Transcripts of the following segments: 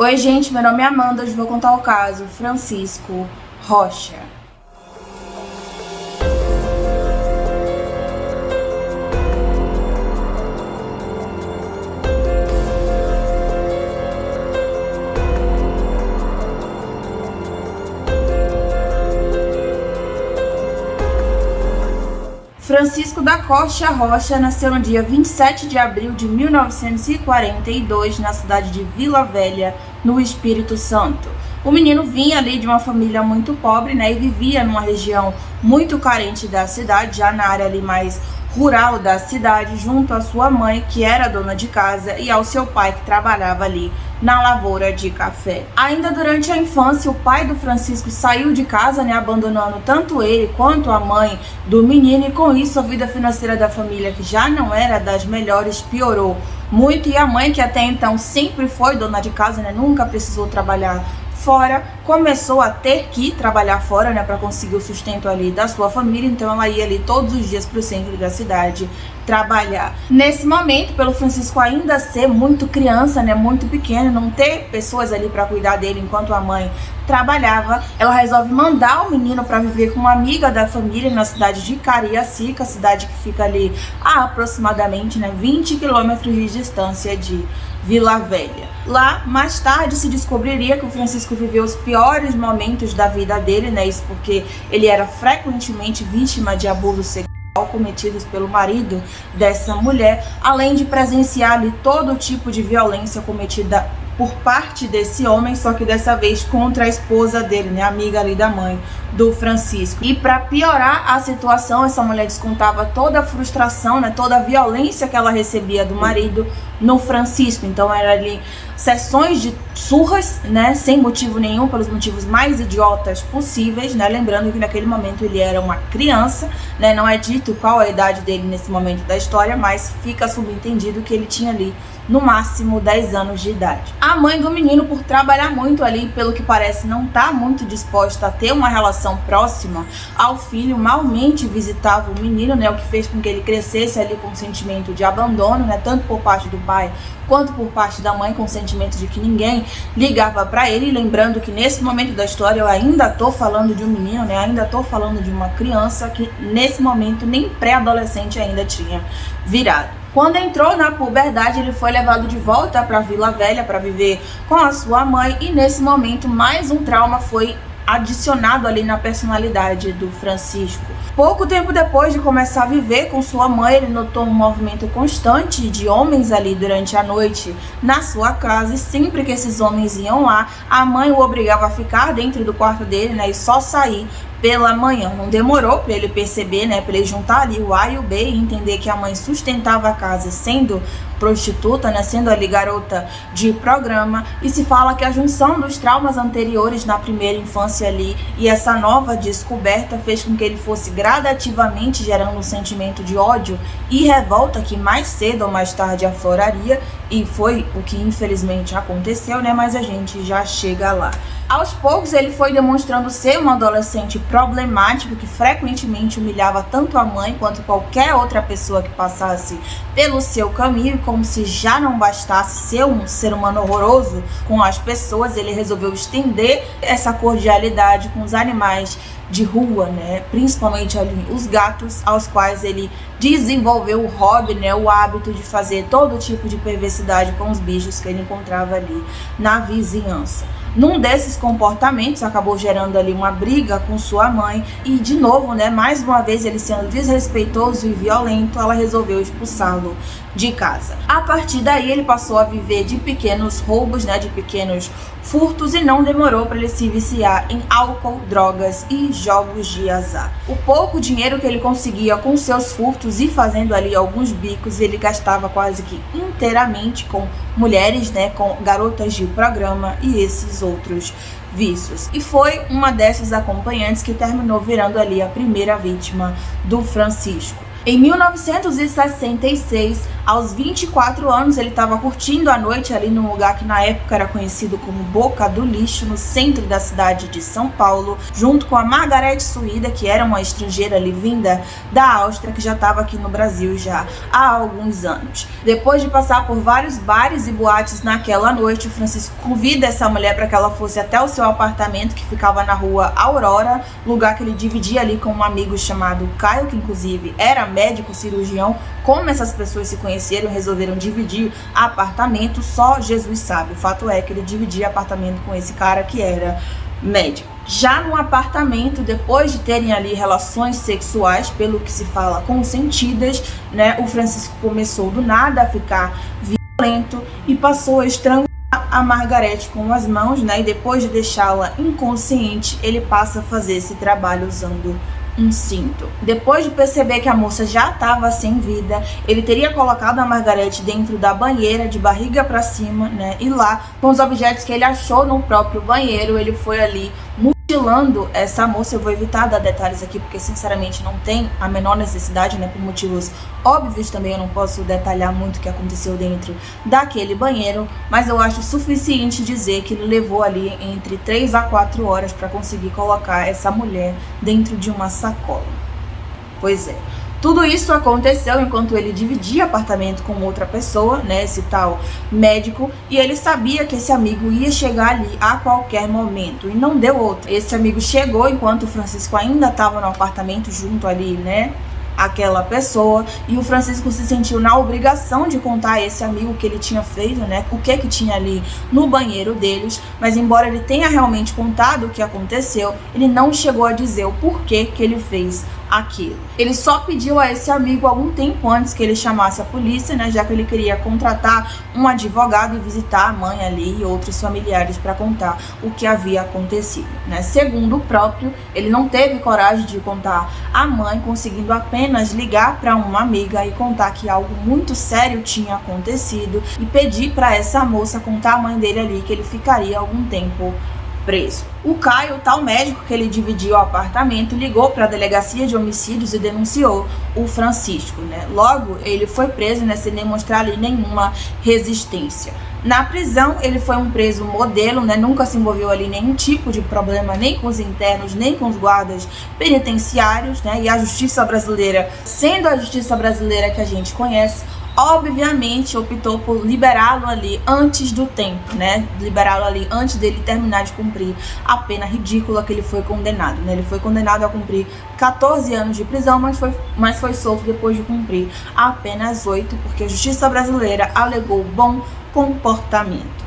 Oi gente, meu nome é Amanda, hoje vou contar o caso Francisco Rocha. Francisco da Costa Rocha nasceu no dia 27 de abril de 1942 na cidade de Vila Velha, no Espírito Santo. O menino vinha ali de uma família muito pobre, né, e vivia numa região muito carente da cidade, já na área ali mais rural da cidade, junto à sua mãe, que era dona de casa, e ao seu pai, que trabalhava ali na lavoura de café. Ainda durante a infância, o pai do Francisco saiu de casa, né, abandonando tanto ele quanto a mãe do menino, e com isso a vida financeira da família, que já não era das melhores, piorou muito. E a mãe, que até então sempre foi dona de casa, né, nunca precisou trabalhar fora, começou a ter que trabalhar fora, né, para conseguir o sustento ali da sua família. Então ela ia ali todos os dias para o centro da cidade trabalhar. Nesse momento, pelo Francisco ainda ser muito criança, né, muito pequeno, não ter pessoas ali para cuidar dele enquanto a mãe trabalhava, ela resolve mandar o menino para viver com uma amiga da família na cidade de Cariacica, cidade que fica ali a aproximadamente, né, 20 quilômetros de distância de Vila Velha. Lá, mais tarde, se descobriria que o Francisco viveu os piores momentos da vida dele, né? Isso porque ele era frequentemente vítima de abuso sexual cometidos pelo marido dessa mulher, além de presenciar ali todo tipo de violência cometida por parte desse homem, só que dessa vez contra a esposa dele, né, amiga ali da mãe do Francisco. E para piorar a situação, essa mulher descontava toda a frustração, né, toda a violência que ela recebia do marido no Francisco. Então era ali sessões de surras, né, sem motivo nenhum, pelos motivos mais idiotas possíveis, né, lembrando que naquele momento ele era uma criança, né, não é dito qual a idade dele nesse momento da história, mas fica subentendido que ele tinha ali no máximo 10 anos de idade. A mãe do menino, por trabalhar muito ali, pelo que parece, não está muito disposta a ter uma relação próxima ao filho, malmente visitava o menino, né, o que fez com que ele crescesse ali com um sentimento de abandono, né, tanto por parte do pai quanto por parte da mãe, com o sentimento de que ninguém ligava para ele. Lembrando que nesse momento da história eu ainda tô falando de um menino, né, ainda tô falando de uma criança que nesse momento nem pré-adolescente ainda tinha virado. Quando entrou na puberdade, ele foi levado de volta para Vila Velha para viver com a sua mãe, e nesse momento mais um trauma foi adicionado ali na personalidade do Francisco. Pouco tempo depois de começar a viver com sua mãe, ele notou um movimento constante de homens ali durante a noite na sua casa, e sempre que esses homens iam lá, a mãe o obrigava a ficar dentro do quarto dele, né, e só sair pela manhã. Não demorou para ele perceber, né, para ele juntar ali o A e o B e entender que a mãe sustentava a casa sendo prostituta, né, sendo ali garota de programa. E se fala que a junção dos traumas anteriores na primeira infância ali e essa nova descoberta fez com que ele fosse gradativamente gerando um sentimento de ódio e revolta que mais cedo ou mais tarde afloraria, e foi o que infelizmente aconteceu, né, mas a gente já chega lá. Aos poucos ele foi demonstrando ser um adolescente problemático que frequentemente humilhava tanto a mãe quanto qualquer outra pessoa que passasse pelo seu caminho. E como se já não bastasse ser um ser humano horroroso com as pessoas, ele resolveu estender essa cordialidade com os animais de rua, né, principalmente ali os gatos, aos quais ele desenvolveu o hobby, né, o hábito de fazer todo tipo de perversidade com os bichos que ele encontrava ali na vizinhança. Num desses comportamentos acabou gerando ali uma briga com sua mãe, e de novo, né, mais uma vez ele sendo desrespeitoso e violento, ela resolveu expulsá-lo de casa. A partir daí ele passou a viver de pequenos roubos, né, de pequenos furtos, e não demorou para ele se viciar em álcool, drogas e jogos de azar. O pouco dinheiro que ele conseguia com seus furtos e fazendo ali alguns bicos, ele gastava quase que inteiramente com mulheres, né, com garotas de programa e esses outros vícios. E foi uma dessas acompanhantes que terminou virando ali a primeira vítima do Francisco. Em 1966, aos 24 anos, ele estava curtindo a noite ali num lugar que na época era conhecido como Boca do Lixo, no centro da cidade de São Paulo, junto com a Margarete Suída, que era uma estrangeira ali vinda da Áustria, que já estava aqui no Brasil já há alguns anos. Depois de passar por vários bares e boates naquela noite, o Francisco convida essa mulher para que ela fosse até o seu apartamento, que ficava na rua Aurora, lugar que ele dividia ali com um amigo chamado Caio, que inclusive era médico cirurgião. Como essas pessoas se conheceram e resolveram dividir apartamento, só Jesus sabe. O fato é que ele dividia apartamento com esse cara que era médico. Já no apartamento, depois de terem ali relações sexuais, pelo que se fala consentidas, né, o Francisco começou do nada a ficar violento e passou a estrangular a Margarete com as mãos, né, e depois de deixá-la inconsciente, ele passa a fazer esse trabalho usando um cinto. Depois de perceber que a moça já estava sem vida, ele teria colocado a Margarete dentro da banheira de barriga para cima, né? E lá, com os objetos que ele achou no próprio banheiro, ele foi ali mutilando essa moça. Eu vou evitar dar detalhes aqui porque sinceramente não tem a menor necessidade, né? Por motivos óbvios também eu não posso detalhar muito o que aconteceu dentro daquele banheiro, mas eu acho suficiente dizer que ele levou ali entre 3 a 4 horas para conseguir colocar essa mulher dentro de uma sacola. Pois é. Tudo isso aconteceu enquanto ele dividia apartamento com outra pessoa, né, esse tal médico, e ele sabia que esse amigo ia chegar ali a qualquer momento, e não deu outra. Esse amigo chegou enquanto o Francisco ainda estava no apartamento junto ali, né, aquela pessoa, e o Francisco se sentiu na obrigação de contar a esse amigo o que ele tinha feito, né, o que tinha ali no banheiro deles, mas embora ele tenha realmente contado o que aconteceu, ele não chegou a dizer o porquê que ele fez aquilo. Ele só pediu a esse amigo algum tempo antes que ele chamasse a polícia, né, já que ele queria contratar um advogado e visitar a mãe ali e outros familiares para contar o que havia acontecido, né. Segundo o próprio, ele não teve coragem de contar à mãe, conseguindo apenas ligar para uma amiga e contar que algo muito sério tinha acontecido e pedir para essa moça contar à mãe dele ali que ele ficaria algum tempo preso. O Caio, tal médico que ele dividiu o apartamento, ligou para a delegacia de homicídios e denunciou o Francisco, né? Logo, ele foi preso, né, sem demonstrar ali nenhuma resistência. Na prisão, ele foi um preso modelo, né? Nunca se envolveu ali em nenhum tipo de problema, nem com os internos, nem com os guardas penitenciários, né? E a justiça brasileira, sendo a justiça brasileira que a gente conhece, obviamente optou por liberá-lo ali antes do tempo, né? Liberá-lo ali antes dele terminar de cumprir a pena ridícula que ele foi condenado, né? Ele foi condenado a cumprir 14 anos de prisão, mas foi solto depois de cumprir apenas 8, porque a justiça brasileira alegou bom comportamento.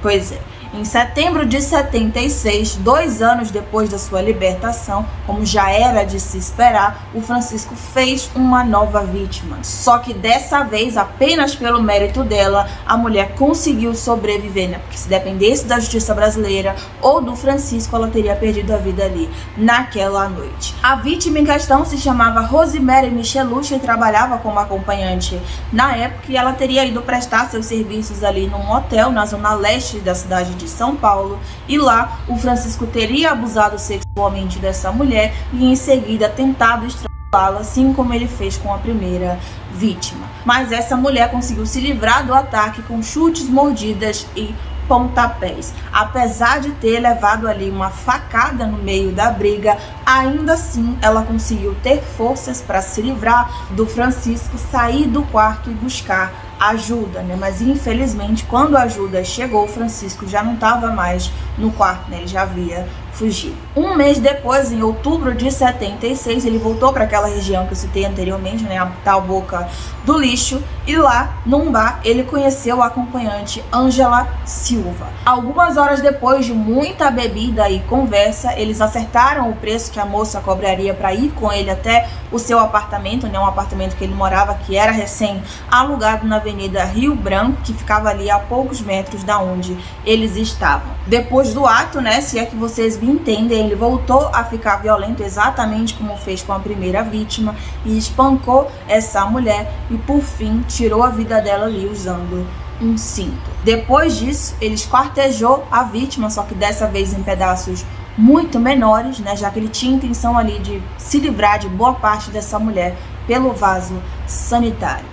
Pois é. Em setembro de 76, 2 anos depois da sua libertação, como já era de se esperar, o Francisco fez uma nova vítima. Só que dessa vez, apenas pelo mérito dela, a mulher conseguiu sobreviver, né? Porque se dependesse da justiça brasileira ou do Francisco, ela teria perdido a vida ali naquela noite. A vítima em questão se chamava Rosemary Michelucci e trabalhava como acompanhante na época, e ela teria ido prestar seus serviços ali num hotel na zona leste da cidade de São Paulo, e lá o Francisco teria abusado sexualmente dessa mulher e em seguida tentado estrangulá-la, assim como ele fez com a primeira vítima. Mas essa mulher conseguiu se livrar do ataque com chutes, mordidas e pontapés. Apesar de ter levado ali uma facada no meio da briga, ainda assim ela conseguiu ter forças para se livrar do Francisco, sair do quarto e buscar ajuda, né? Mas infelizmente, quando a ajuda chegou, o Francisco já não estava mais no quarto, né? Ele já havia fugido. Um mês depois, em outubro de 76, ele voltou para aquela região que eu citei anteriormente, né? A tal Boca do Lixo, e lá, num bar, ele conheceu a acompanhante Ângela Silva. Algumas horas depois de muita bebida e conversa, eles acertaram o preço que a moça cobraria para ir com ele até o seu apartamento, né? Um apartamento que ele morava, que era recém-alugado na Avenida Rio Branco, que ficava ali a poucos metros da onde eles estavam. Depois do ato, né, se é que vocês me entendem, ele voltou a ficar violento exatamente como fez com a primeira vítima e espancou essa mulher e por fim tirou a vida dela ali usando um cinto. Depois disso, ele esquartejou a vítima, só que dessa vez em pedaços muito menores, né, já que ele tinha intenção ali de se livrar de boa parte dessa mulher pelo vaso sanitário.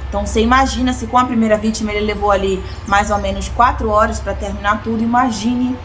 Então você imagina, se com a primeira vítima ele levou ali mais ou menos 4 horas para terminar tudo, imagine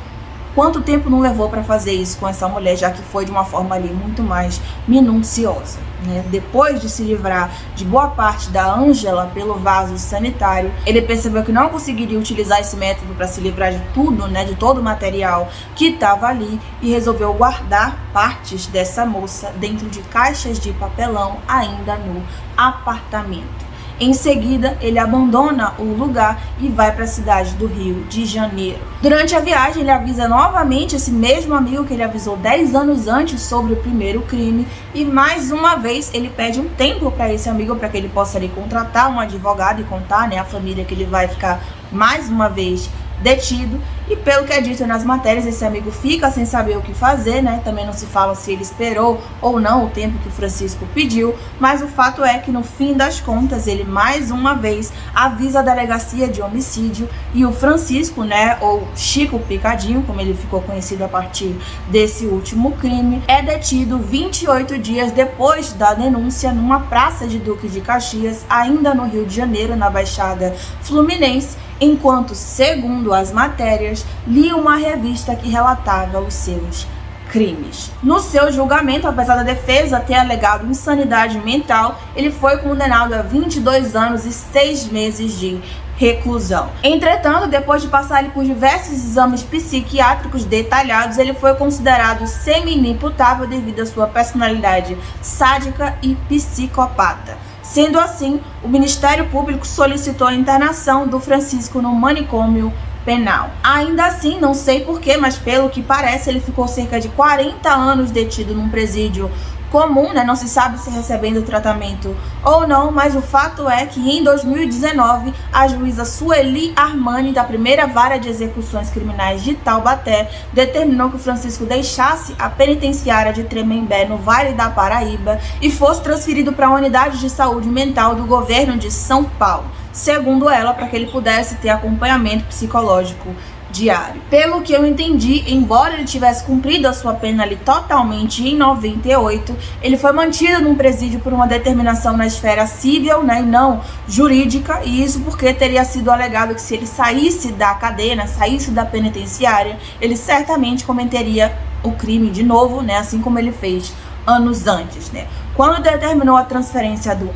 quanto tempo não levou para fazer isso com essa mulher, já que foi de uma forma ali muito mais minuciosa, né? Depois de se livrar de boa parte da Ângela pelo vaso sanitário, ele percebeu que não conseguiria utilizar esse método para se livrar de tudo, né, de todo o material que estava ali, e resolveu guardar partes dessa moça dentro de caixas de papelão ainda no apartamento. Em seguida, ele abandona o lugar e vai para a cidade do Rio de Janeiro. Durante a viagem, ele avisa novamente esse mesmo amigo que ele avisou 10 anos antes sobre o primeiro crime, e mais uma vez ele pede um tempo para esse amigo para que ele possa ali contratar um advogado e contar, né, a família que ele vai ficar mais uma vez detido. E pelo que é dito nas matérias, esse amigo fica sem saber o que fazer, né? Também não se fala se ele esperou ou não o tempo que o Francisco pediu, mas o fato é que no fim das contas ele mais uma vez avisa a delegacia de homicídio, e o Francisco, né, ou Chico Picadinho, como ele ficou conhecido a partir desse último crime, é detido 28 dias depois da denúncia numa praça de Duque de Caxias, ainda no Rio de Janeiro, na Baixada Fluminense, enquanto, segundo as matérias, lia uma revista que relatava os seus crimes. No seu julgamento, apesar da defesa ter alegado insanidade mental, ele foi condenado a 22 anos e 6 meses de reclusão. Entretanto, depois de passar por diversos exames psiquiátricos detalhados, ele foi considerado semi-inimputável devido à sua personalidade sádica e psicopata. Sendo assim, o Ministério Público solicitou a internação do Francisco no manicômio penal. Ainda assim, não sei porquê, mas pelo que parece, ele ficou cerca de 40 anos detido num presídio comum, né? Não se sabe se recebendo tratamento ou não, mas o fato é que em 2019, a juíza Sueli Armani, da primeira vara de execuções criminais de Taubaté, determinou que o Francisco deixasse a penitenciária de Tremembé, no Vale da Paraíba, e fosse transferido para a unidade de saúde mental do governo de São Paulo, segundo ela, para que ele pudesse ter acompanhamento psicológico diário. Pelo que eu entendi, embora ele tivesse cumprido a sua pena ali totalmente em 98, ele foi mantido num presídio por uma determinação na esfera civil, né, e não jurídica, e isso porque teria sido alegado que se ele saísse da cadeia, né, saísse da penitenciária, ele certamente cometeria o crime de novo, né, assim como ele fez anos antes, né. Quando determinou a transferência do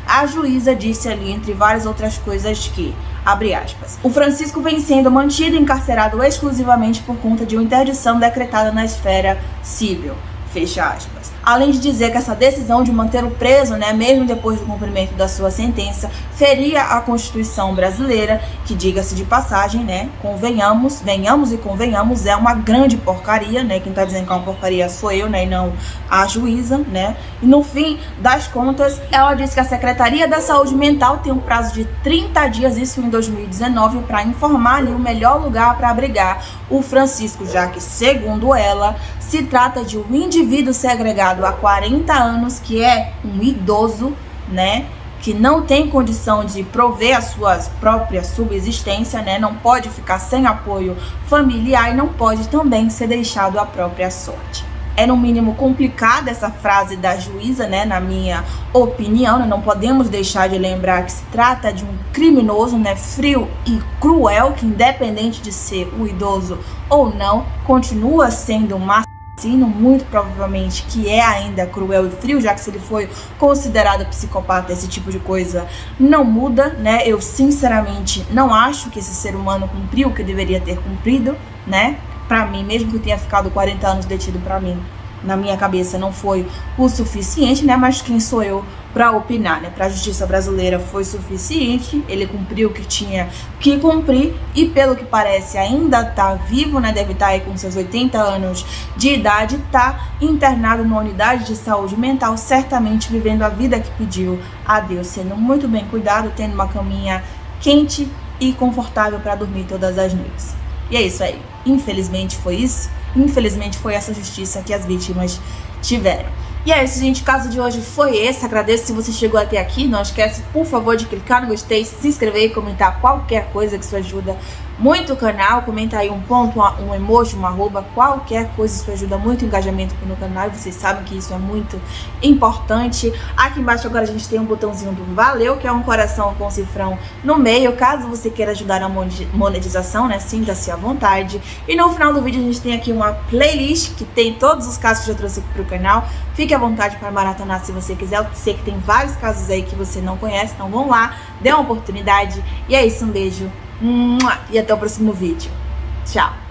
a juíza disse ali, entre várias outras coisas, que, abre aspas, o Francisco vem sendo mantido e encarcerado exclusivamente por conta de uma interdição decretada na esfera civil, fecha aspas. Além de dizer que essa decisão de mantê-lo preso, né, mesmo depois do cumprimento da sua sentença, feria a Constituição brasileira, que, diga-se de passagem, né, venhamos e convenhamos, é uma grande porcaria, né, quem tá dizendo que é uma porcaria sou eu, né, e não a juíza, né, e no fim das contas, ela disse que a Secretaria da Saúde Mental tem um prazo de 30 dias, isso em 2019, para informar ali o melhor lugar para abrigar o Francisco, já que, segundo ela, se trata de um indivíduo segregado há 40 anos, que é um idoso, né, que não tem condição de prover a sua própria subsistência, né, não pode ficar sem apoio familiar e não pode também ser deixado à própria sorte. É no mínimo complicada essa frase da juíza, né, na minha opinião, né? Não podemos deixar de lembrar que se trata de um criminoso, né, frio e cruel, que independente de ser o idoso ou não, continua sendo um assassino, muito provavelmente que é ainda cruel e frio, já que se ele foi considerado psicopata, esse tipo de coisa não muda, né? Eu sinceramente não acho que esse ser humano cumpriu o que deveria ter cumprido, né? Pra mim, mesmo que eu tenha ficado 40 anos detido, pra mim, na minha cabeça, não foi o suficiente, né? Mas quem sou eu pra opinar, né? Pra justiça brasileira foi suficiente, ele cumpriu o que tinha que cumprir e, pelo que parece, ainda tá vivo, né? Deve estar aí com seus 80 anos de idade, tá internado numa unidade de saúde mental, certamente vivendo a vida que pediu a Deus, sendo muito bem cuidado, tendo uma caminha quente e confortável para dormir todas as noites. E é isso aí. Infelizmente foi isso. Infelizmente foi essa justiça que as vítimas tiveram. E é isso, gente, o caso de hoje foi esse. Agradeço se você chegou até aqui. Não esquece, por favor, de clicar no gostei, se inscrever e comentar qualquer coisa que isso ajuda muito o canal. Comenta aí um ponto, um emoji, um arroba, qualquer coisa, isso ajuda muito o engajamento no canal. E vocês sabem que isso é muito importante. Aqui embaixo agora a gente tem um botãozinho do valeu, que é um coração com cifrão no meio, caso você queira ajudar na monetização, né? Sinta-se à vontade. E no final do vídeo a gente tem aqui uma playlist que tem todos os casos que eu já trouxe aqui pro canal. Fique à vontade para maratonar se você quiser. Eu sei que tem vários casos aí que você não conhece, então vão lá, dê uma oportunidade. E é isso, um beijo e até o próximo vídeo. Tchau!